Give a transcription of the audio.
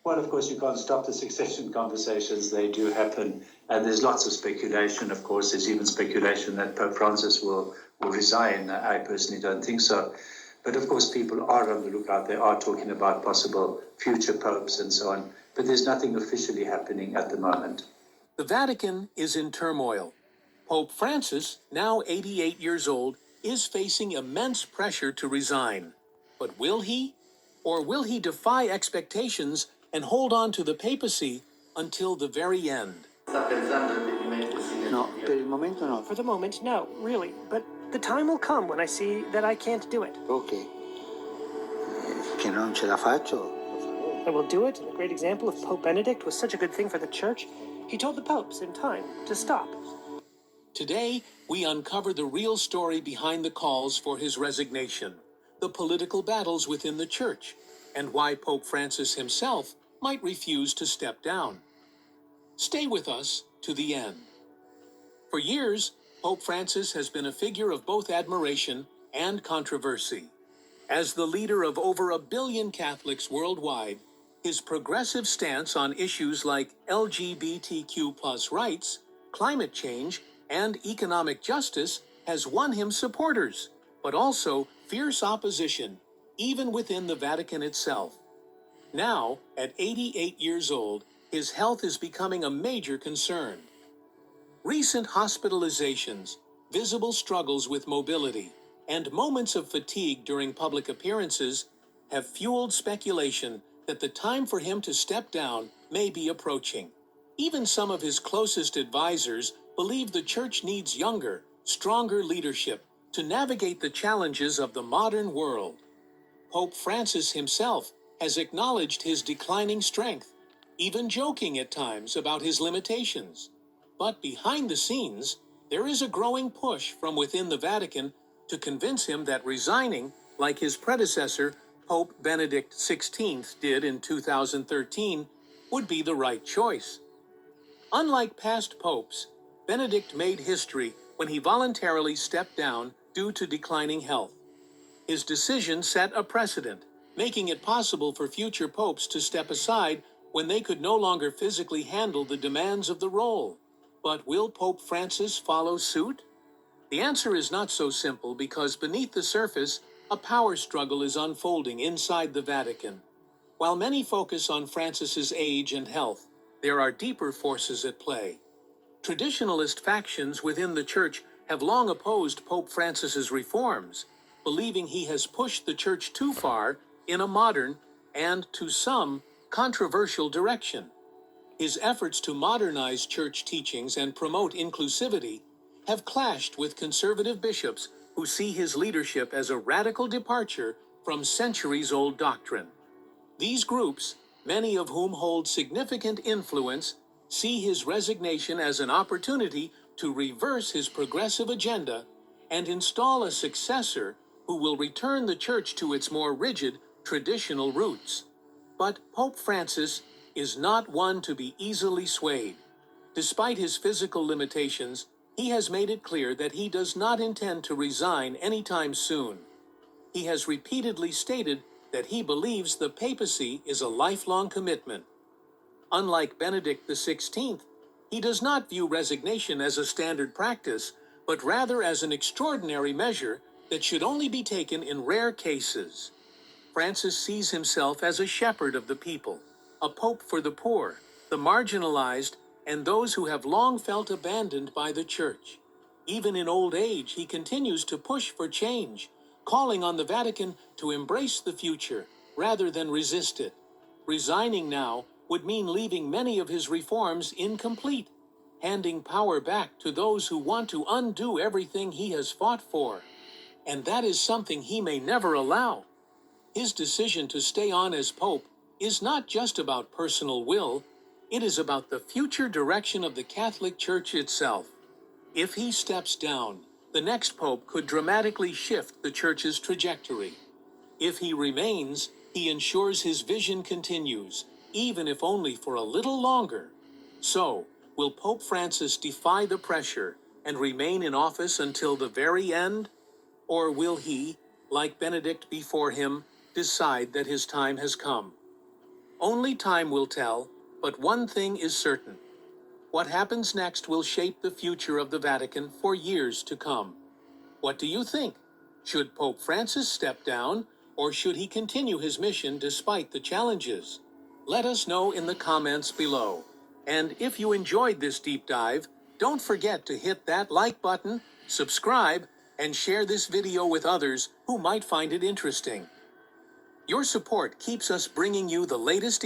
Well, of course, you can't stop the succession conversations. They do happen. And there's lots of speculation, of course. There's even speculation that Pope Francis will resign. I personally don't think so. But of course, people are on the lookout. They are talking about possible future popes and so on. But there's nothing officially happening at the moment. The Vatican is in turmoil. Pope Francis, now 88 years old, is facing immense pressure to resign. But will he? Or will he defy expectations and hold on to the papacy until the very end? No, per il momento no. For the moment, no, really. But the time will come when I see that I can't do it. Ok. Che non ce la faccio. I will do it, and a great example of Pope Benedict was such a good thing for the Church. He told the popes in time to stop. Today, we uncover the real story behind the calls for his resignation, the political battles within the Church, and why Pope Francis himself might refuse to step down. Stay with us to the end. For years, Pope Francis has been a figure of both admiration and controversy. As the leader of over 1 billion Catholics worldwide, his progressive stance on issues like LGBTQ+ rights, climate change, and economic justice has won him supporters, but also fierce opposition, even within the Vatican itself. Now, at 88 years old, his health is becoming a major concern. Recent hospitalizations, visible struggles with mobility, and moments of fatigue during public appearances have fueled speculation that the time for him to step down may be approaching. Even some of his closest advisors believe the Church needs younger, stronger leadership to navigate the challenges of the modern world. Pope Francis himself has acknowledged his declining strength, even joking at times about his limitations. But behind the scenes, there is a growing push from within the Vatican to convince him that resigning, like his predecessor, Pope Benedict XVI, did in 2013, would be the right choice. Unlike past popes, Benedict made history when he voluntarily stepped down due to declining health. His decision set a precedent, making it possible for future popes to step aside when they could no longer physically handle the demands of the role. But will Pope Francis follow suit? The answer is not so simple because beneath the surface, a power struggle is unfolding inside the Vatican. While many focus on Francis's age and health, there are deeper forces at play. Traditionalist factions within the Church have long opposed Pope Francis's reforms, believing he has pushed the Church too far in a modern and, to some, controversial direction. His efforts to modernize Church teachings and promote inclusivity have clashed with conservative bishops who see his leadership as a radical departure from centuries-old doctrine. These groups, many of whom hold significant influence, see his resignation as an opportunity to reverse his progressive agenda and install a successor who will return the Church to its more rigid, traditional roots. But Pope Francis is not one to be easily swayed. Despite his physical limitations, he has made it clear that he does not intend to resign anytime soon. He has repeatedly stated that he believes the papacy is a lifelong commitment. Unlike Benedict XVI, he does not view resignation as a standard practice, but rather as an extraordinary measure that should only be taken in rare cases. Francis sees himself as a shepherd of the people, a pope for the poor, the marginalized, and those who have long felt abandoned by the Church. Even in old age, he continues to push for change, calling on the Vatican to embrace the future rather than resist it. Resigning now would mean leaving many of his reforms incomplete, handing power back to those who want to undo everything he has fought for. And that is something he may never allow. His decision to stay on as Pope is not just about personal will, it is about the future direction of the Catholic Church itself. If he steps down, the next Pope could dramatically shift the Church's trajectory. If he remains, he ensures his vision continues, even if only for a little longer. So, will Pope Francis defy the pressure and remain in office until the very end? Or will he, like Benedict before him, decide that his time has come? Only time will tell, but one thing is certain. What happens next will shape the future of the Vatican for years to come. What do you think? Should Pope Francis step down, or should he continue his mission despite the challenges? Let us know in the comments below. And if you enjoyed this deep dive, don't forget to hit that like button, subscribe, and share this video with others who might find it interesting. Your support keeps us bringing you the latest